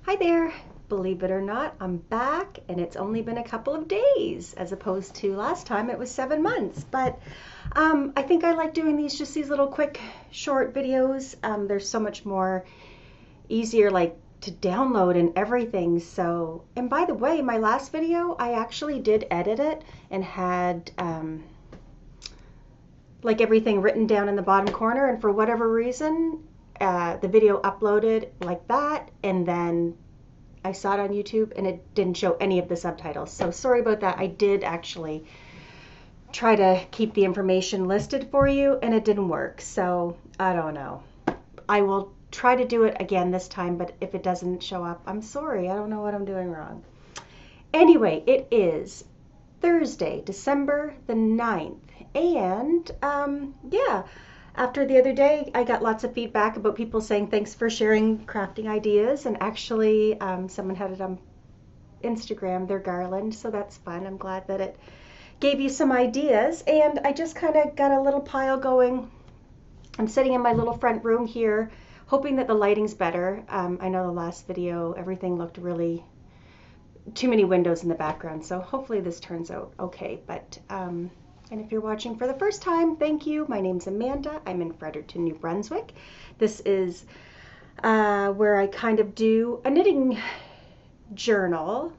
Hi there. Believe it or not, I'm back and it's only been a couple of days as opposed to last time it was 7 months. But I think I like doing these little quick short videos. They're so much more easier like to download and everything. So, and by the way, my last video, I actually did edit it and had like everything written down in the bottom corner, and for whatever reason, the video uploaded like that, and then I saw it on YouTube and it didn't show any of the subtitles. So sorry about that. I did actually try to keep the information listed for you and it didn't work. So I don't know. I will try to do it again this time, but if it doesn't show up, I'm sorry. I don't know what I'm doing wrong. Anyway, it is Thursday, December the 9th. And yeah, after the other day, I got lots of feedback about people saying thanks for sharing crafting ideas. And actually, someone had it on Instagram, their garland. So that's fun. I'm glad that it gave you some ideas. And I just kind of got a little pile going. I'm sitting in my little front room here, hoping that the lighting's better. I know the last video, everything looked really too many windows in the background. So hopefully this turns out okay. But and if you're watching for the first time, thank you. My name's Amanda. I'm in Fredericton, New Brunswick. This is where I kind of do a knitting journal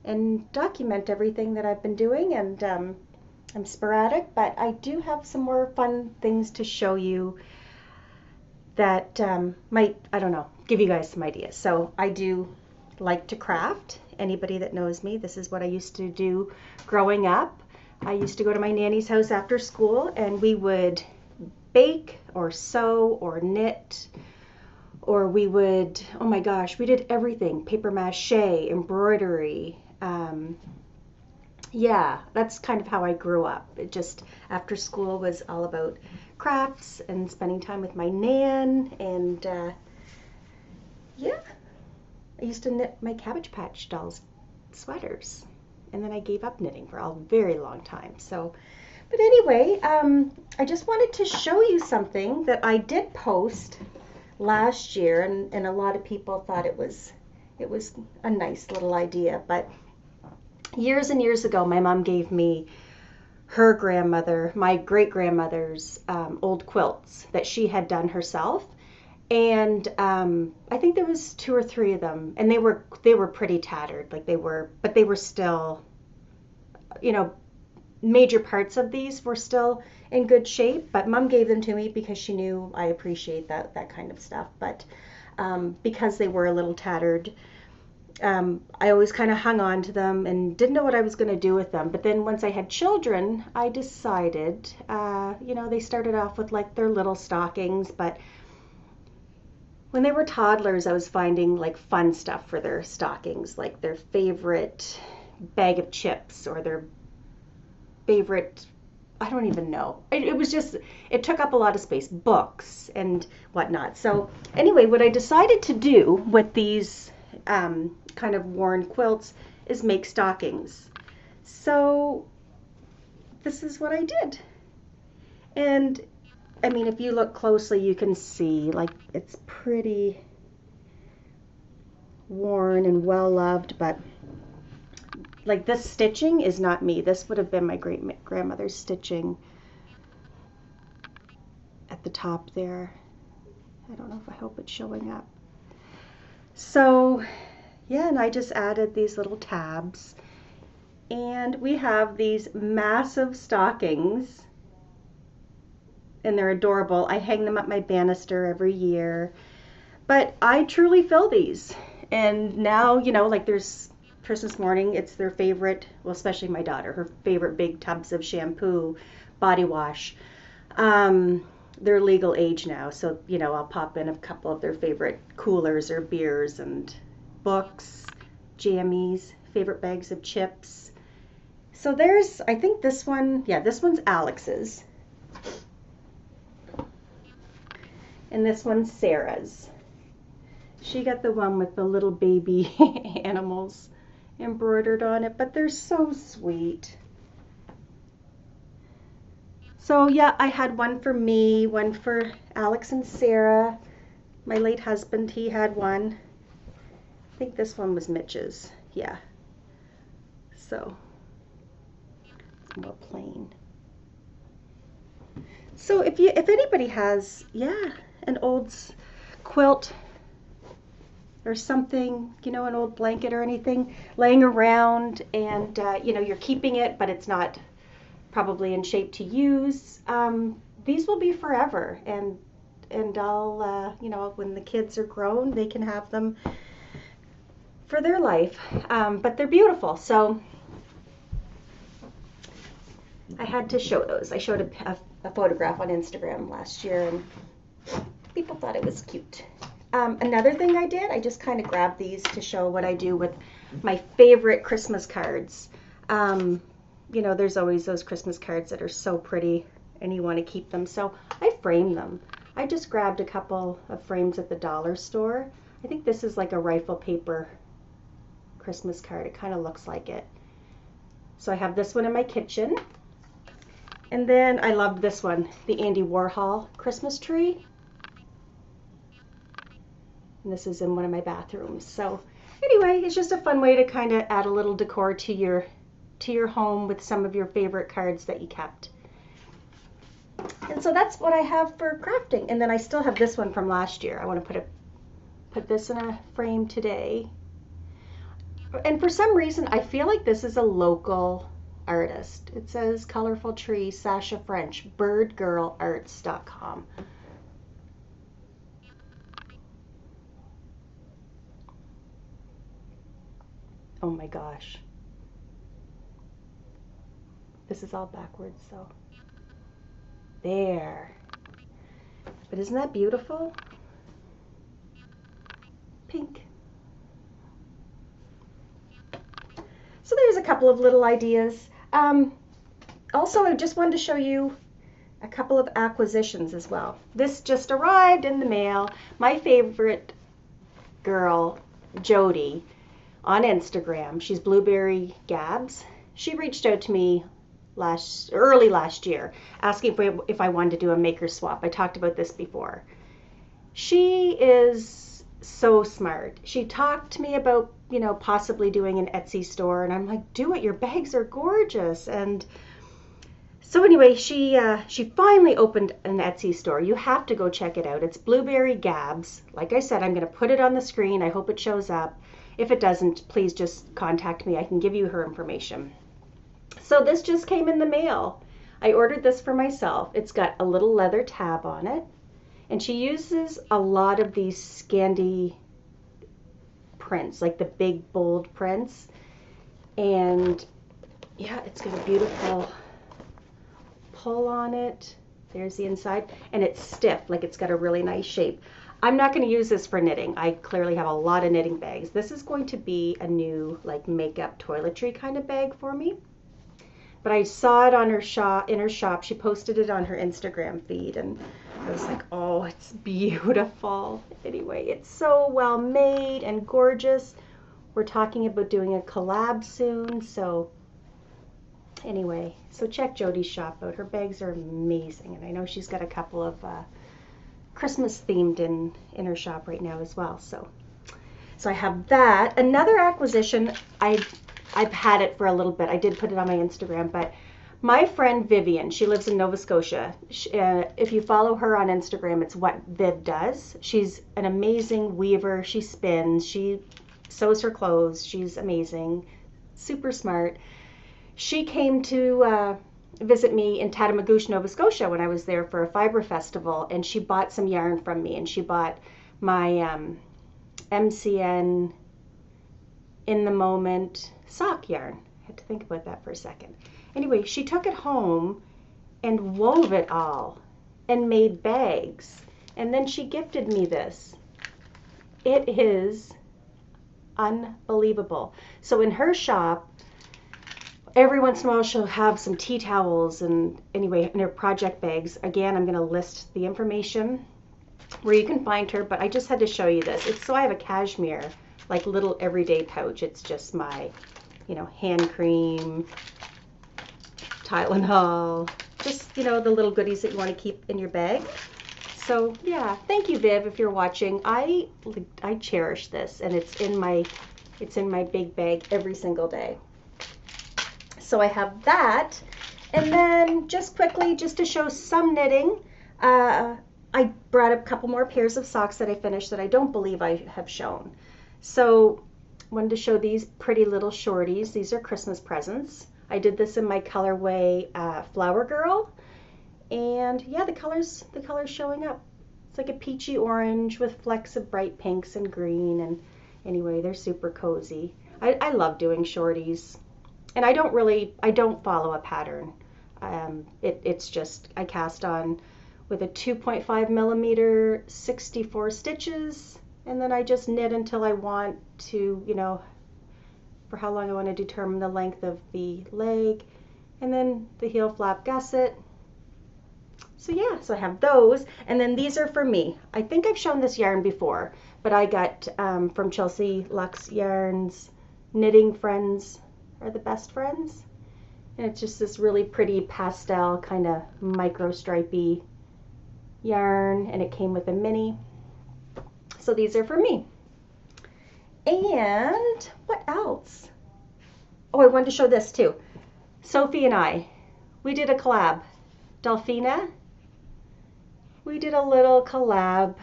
and document everything that I've been doing. And I'm sporadic, but I do have some more fun things to show you that might, I don't know, give you guys some ideas. So I do like to craft. Anybody that knows me, this is what I used to do growing up. I used to go to my nanny's house after school and we would bake or sew or knit, or we would, oh my gosh, we did everything. Paper mache, embroidery. Yeah, that's kind of how I grew up. It just, after school was all about crafts and spending time with my nan. And yeah, I used to knit my Cabbage Patch dolls sweaters. And then I gave up knitting for a very long time. So, but anyway, I just wanted to show you something that I did post last year, and a lot of people thought it was a nice little idea. But years and years ago, my mom gave me her grandmother, my great grandmother's old quilts that she had done herself. And I think there was 2 or 3 of them, and they were pretty tattered, like but they were still, you know, major parts of these were still in good shape. But Mom gave them to me because she knew I appreciate that kind of stuff. But because they were a little tattered, I always kind of hung on to them and didn't know what I was going to do with them. But then once I had children, I decided, you know, they started off with like their little stockings, but when they were toddlers, I was finding like fun stuff for their stockings, like their favorite bag of chips or their favorite, I don't even know. It was just, it took up a lot of space, books and whatnot. So anyway, what I decided to do with these kind of worn quilts is make stockings. So this is what I did. And I mean, if you look closely, you can see like it's pretty worn and well loved, but like this stitching is not me. This would have been my great grandmother's stitching at the top there. I don't know if I hope it's showing up. So yeah, and I just added these little tabs, and we have these massive stockings. And they're adorable. I hang them up my banister every year. But I truly fill these. And now, you know, like there's Christmas morning, it's their favorite, well, especially my daughter, her favorite big tubs of shampoo, body wash. They're legal age now, so, you know, I'll pop in a couple of their favorite coolers or beers and books, jammies, favorite bags of chips. So there's, I think this one, yeah, this one's Alex's. And this one's Sarah's. She got the one with the little baby animals embroidered on it, but they're so sweet. So yeah, I had one for me, one for Alex and Sarah. My late husband, he had one. I think this one was Mitch's. Yeah. So it's more plain. So if anybody has, yeah, an old quilt or something, you know, an old blanket or anything laying around, and you know, you're keeping it, but it's not probably in shape to use, these will be forever, and I'll you know, when the kids are grown, they can have them for their life. But they're beautiful, so I had to show those. I showed a photograph on Instagram last year, and people thought it was cute. Another thing I did, I just kind of grabbed these to show what I do with my favorite Christmas cards. You know, there's always those Christmas cards that are so pretty and you want to keep them, so I frame them. I just grabbed a couple of frames at the dollar store. I think this is like a rifle paper Christmas card. It kind of looks like it. So I have this one in my kitchen. And then I loved this one, the Andy Warhol Christmas tree. And this is in one of my bathrooms. So anyway, it's just a fun way to kind of add a little decor to your home with some of your favorite cards that you kept. And so that's what I have for crafting. And then I still have this one from last year. I want to put this in a frame today. And for some reason, I feel like this is a local artist. It says Colorful Tree, Sasha French, birdgirlarts.com. Oh my gosh. This is all backwards, so. There. But isn't that beautiful? Pink. So there's a couple of little ideas. Also, I just wanted to show you a couple of acquisitions as well. This just arrived in the mail. My favorite girl, Jody, on Instagram, she's Blueberry Gabs. She reached out to me early last year, asking if I wanted to do a maker swap. I talked about this before. She is so smart. She talked to me about, you know, possibly doing an Etsy store, and I'm like, do it, your bags are gorgeous. And so anyway, she finally opened an Etsy store. You have to go check it out. It's Blueberry Gabs. Like I said, I'm going to put it on the screen. I hope it shows up. If it doesn't, please just contact me. I can give you her information. So this just came in the mail. I ordered this for myself. It's got a little leather tab on it, and she uses a lot of these Scandi prints, like the big bold prints. And yeah, it's got a beautiful pull on it. There's the inside, and it's stiff, like it's got a really nice shape. I'm not going to use this for knitting. I clearly have a lot of knitting bags. This is going to be a new like makeup toiletry kind of bag for me. But I saw it on her in her shop. She posted it on her Instagram feed, and I was like, oh, it's beautiful. Anyway, it's so well made and gorgeous. We're talking about doing a collab soon, so anyway, so check Jody's shop out. Her bags are amazing, and I know she's got a couple of Christmas themed in her shop right now as well. So I have that. Another acquisition, I've had it for a little bit. I did put it on my Instagram, but my friend Vivian, she lives in Nova Scotia. If you follow her on Instagram, it's What Viv Does. She's an amazing weaver. She spins. She sews her clothes. She's amazing, super smart. She came to visit me in Tatamagouche, Nova Scotia when I was there for a fiber festival, and she bought some yarn from me, and she bought my MCN In the Moment sock yarn. I had to think about that for a second. Anyway, she took it home and wove it all and made bags, and then she gifted me this. It is unbelievable. So in her shop, every once in a while she'll have some tea towels, and anyway, in her project bags. Again, I'm going to list the information where you can find her, but I just had to show you this. It's so I have a cashmere, like little everyday pouch. It's just my, you know, hand cream, Tylenol, just, you know, the little goodies that you want to keep in your bag. So yeah, thank you, Viv, if you're watching. I cherish this, and it's in my big bag every single day. So I have that, and then just quickly, just to show some knitting, I brought a couple more pairs of socks that I finished that I don't believe I have shown. So I wanted to show these pretty little shorties. These are Christmas presents. I did this in my colorway Flower Girl, and yeah, the color's showing up. It's like a peachy orange with flecks of bright pinks and green, and anyway, they're super cozy. I love doing shorties, and I don't follow a pattern. It's just I cast on with a 2.5 millimeter 64 stitches, and then I just knit until I want to, for how long I want to determine the length of the leg, and then the heel flap gusset. So yeah, so I have those, and then these are for me. I think I've shown this yarn before, but I got from Chelsea Luxe Yarns, Knitting Friends are the best friends, and it's just this really pretty pastel kind of micro stripey yarn, and it came with a mini. So these are for me. And what else? Oh, I wanted to show this too. Sophie and I, we did a collab. Delphina, we did a little collab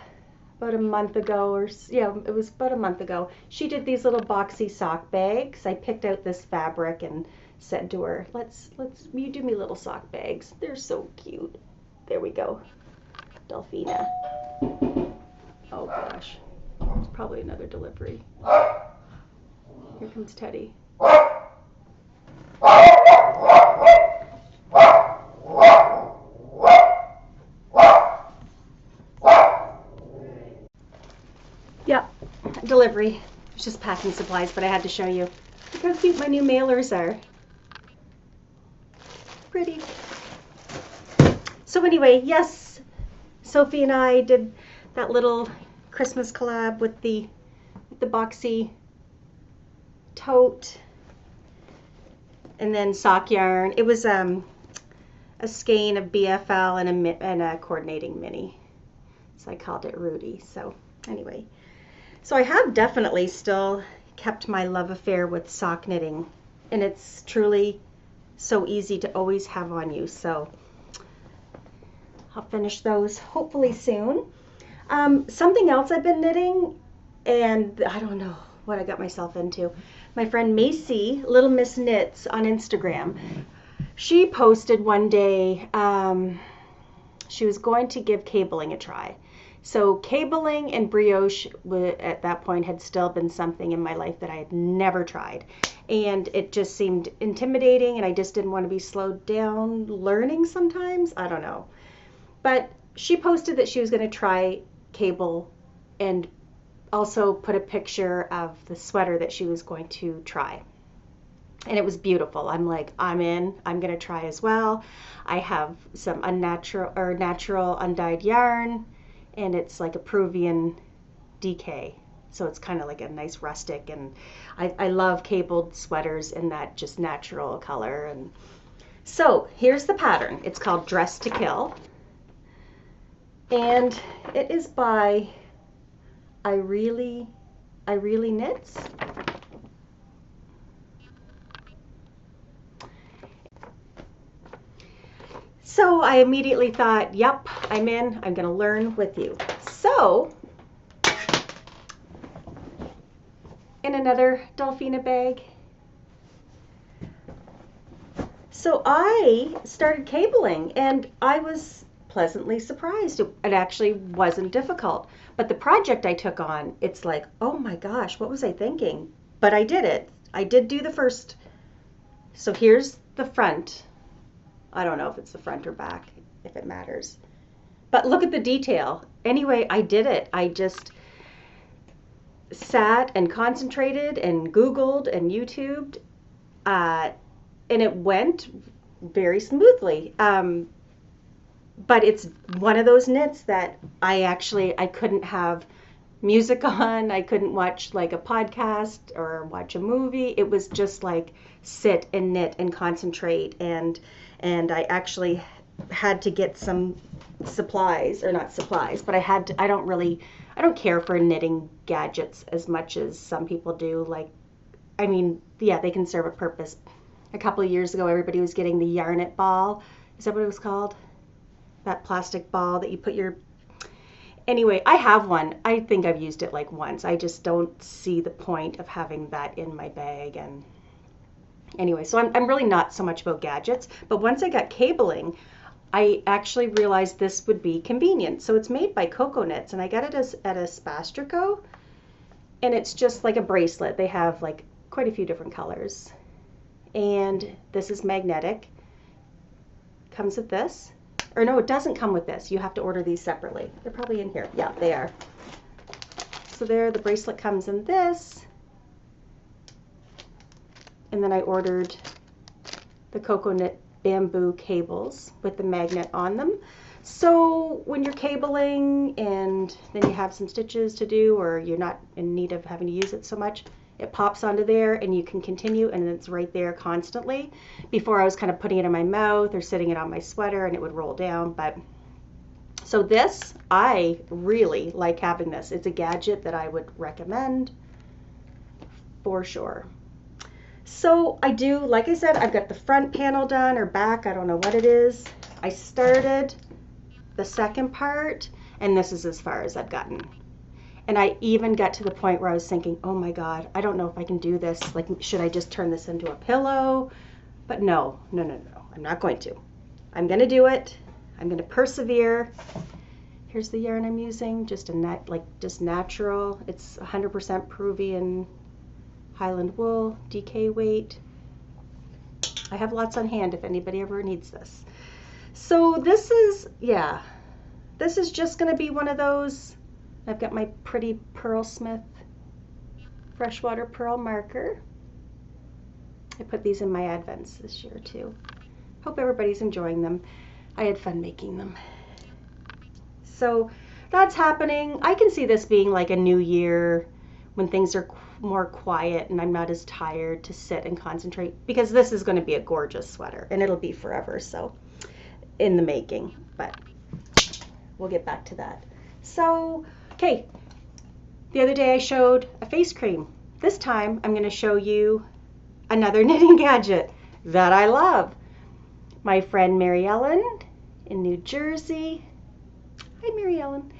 about a month ago, or yeah, it was about a month ago. She did these little boxy sock bags. I picked out this fabric and said to her, you do me little sock bags. They're so cute. There we go. Delphina. Oh gosh, it's probably another delivery. Here comes Teddy. Yep, delivery. It's just packing supplies, but I had to show you. Look how cute my new mailers are. Pretty. So anyway, yes, Sophie and I did that little Christmas collab with the boxy tote, and then sock yarn. It was a skein of BFL and a coordinating mini, so I called it Rudy. So anyway, so I have definitely still kept my love affair with sock knitting, and it's truly so easy to always have on you. So I'll finish those hopefully soon. Something else I've been knitting, and I don't know what I got myself into. My friend Macy, Little Miss Knits on Instagram, she posted one day she was going to give cabling a try. So cabling and brioche at that point had still been something in my life that I had never tried. And it just seemed intimidating, and I just didn't want to be slowed down learning sometimes. I don't know. But she posted that she was going to try cable, and also put a picture of the sweater that she was going to try. And it was beautiful. I'm like, I'm in. I'm going to try as well. I have some natural undyed yarn, and it's like a Peruvian DK. So it's kind of like a nice rustic, and I love cabled sweaters in that just natural color. And so here's the pattern. It's called Dress to Kill, and it is by I really Knits. So I immediately thought, yep, I'm in. I'm going to learn with you. So in another Delphina bag. So I started cabling, and I was pleasantly surprised. It actually wasn't difficult. But the project I took on, it's like, oh my gosh, what was I thinking? But I did it. I did do the first. So here's the front. I don't know if it's the front or back, if it matters. But look at the detail. Anyway, I did it. I just sat and concentrated and Googled and YouTubed, and it went very smoothly. But it's one of those knits that I couldn't have music on. I couldn't watch like a podcast or watch a movie. It was just like sit and knit and concentrate, and I actually had to get some supplies, or not supplies, but I don't care for knitting gadgets as much as some people do. Like, I mean, yeah, they can serve a purpose. A couple of years ago, everybody was getting the yarn it ball. Is that what it was called? That plastic ball that you put your... Anyway, I have one. I think I've used it like once. I just don't see the point of having that in my bag. And anyway, so I'm really not so much about gadgets. But once I got cabling, I actually realized this would be convenient. So it's made by Coco Knits, and I got it at a Spastrico, and it's just like a bracelet. They have like quite a few different colors, and this is magnetic. Comes with this, or no, it doesn't come with this. You have to order these separately. They're probably in here. Yeah, they are. So there, the bracelet comes in this, and then I ordered the Coco Knit bamboo cables with the magnet on them. So when you're cabling and then you have some stitches to do, or you're not in need of having to use it so much, it pops onto there and you can continue, and it's right there constantly. Before, I was kind of putting it in my mouth or sitting it on my sweater and it would roll down. But so this, I really like having this. It's a gadget that I would recommend for sure. So I do, like I said, I've got the front panel done, or back, I don't know what it is. I started the second part, and this is as far as I've gotten. And I even got to the point where I was thinking, oh my God, I don't know if I can do this. Like, should I just turn this into a pillow? But no, I'm not going to. I'm going to do it. I'm going to persevere. Here's the yarn I'm using, just natural. It's 100% Peruvian Highland wool, DK weight. I have lots on hand if anybody ever needs this. So this is, yeah, this is just going to be one of those. I've got my pretty Pearl Smith freshwater pearl marker. I put these in my advents this year too. Hope everybody's enjoying them. I had fun making them. So that's happening. I can see this being like a new year when things are more quiet and I'm not as tired to sit and concentrate, because this is going to be a gorgeous sweater and it'll be forever, so in the making, but we'll get back to that. So, okay, the other day I showed a face cream. This time I'm going to show you another knitting gadget that I love. My friend Mary Ellen in New Jersey. Hi, Mary Ellen.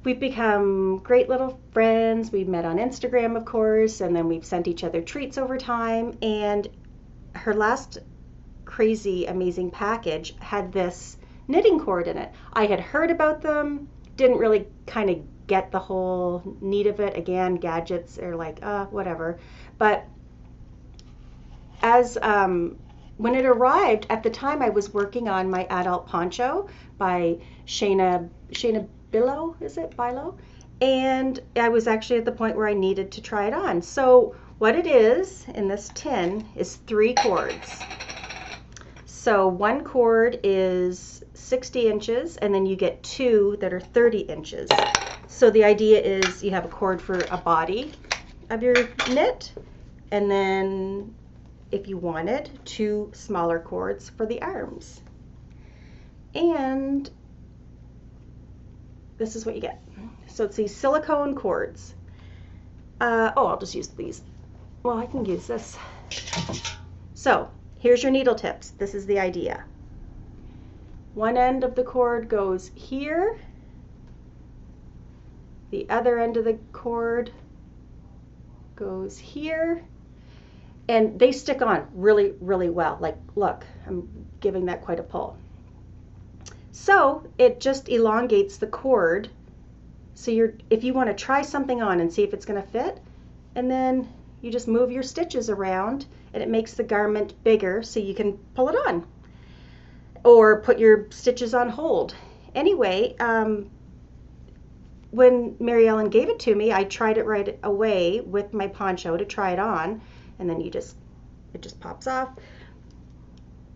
We've become great little friends. We've met on Instagram, of course, and then we've sent each other treats over time. And her last crazy, amazing package had this knitting cord in it. I had heard about them, didn't really kind of get the whole need of it. Again, gadgets are like, whatever. But as when it arrived, at the time I was working on my adult poncho by Shayna Bilo, is it? Bilo? And I was actually at the point where I needed to try it on. So what it is in this tin is 3 cords. So one cord is 60 inches, and then you get 2 that are 30 inches. So the idea is you have a cord for a body of your knit, and then if you wanted, 2 smaller cords for the arms. And this is what you get. So it's these silicone cords. I'll just use these. Well, I can use this. So here's your needle tips. This is the idea. One end of the cord goes here. The other end of the cord goes here. And they stick on really, really well. Like, look, I'm giving that quite a pull. So it just elongates the cord. So if you want to try something on and see if it's going to fit, and then you just move your stitches around and it makes the garment bigger so you can pull it on or put your stitches on hold. Anyway, when Mary Ellen gave it to me, I tried it right away with my poncho to try it on, and then it just pops off.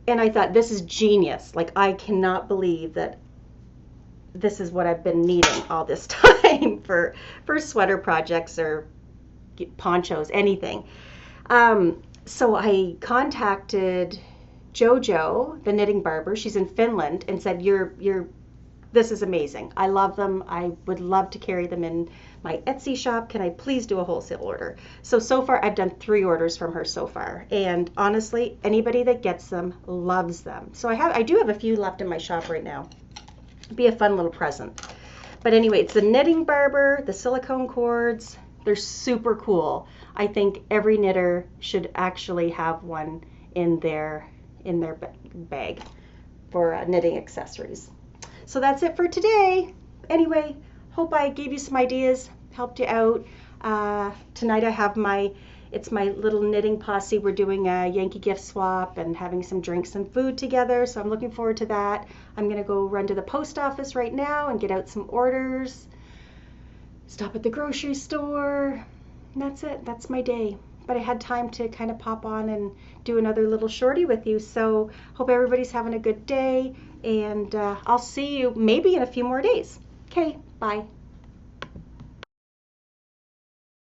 And I thought, this is genius. Like, I cannot believe that this is what I've been needing all this time for sweater projects or ponchos, anything. So I contacted Jojo, the knitting barber, she's in Finland, and said, this is amazing. I love them. I would love to carry them in my Etsy shop. Can I please do a wholesale order? So far I've done 3 orders from her so far. And honestly, anybody that gets them loves them. So I do have a few left in my shop right now. It'd be a fun little present. But anyway, it's the knitting barber, the silicone cords. They're super cool. I think every knitter should actually have one in their bag for knitting accessories. So that's it for today. Anyway, hope I gave you some ideas, helped you out. Tonight I have it's my little knitting posse. We're doing a Yankee gift swap and having some drinks and food together. So I'm looking forward to that. I'm gonna go run to the post office right now and get out some orders. Stop at the grocery store. And that's it, that's my day. But I had time to kind of pop on and do another little shorty with you. So hope everybody's having a good day, and I'll see you maybe in a few more days. Okay, bye.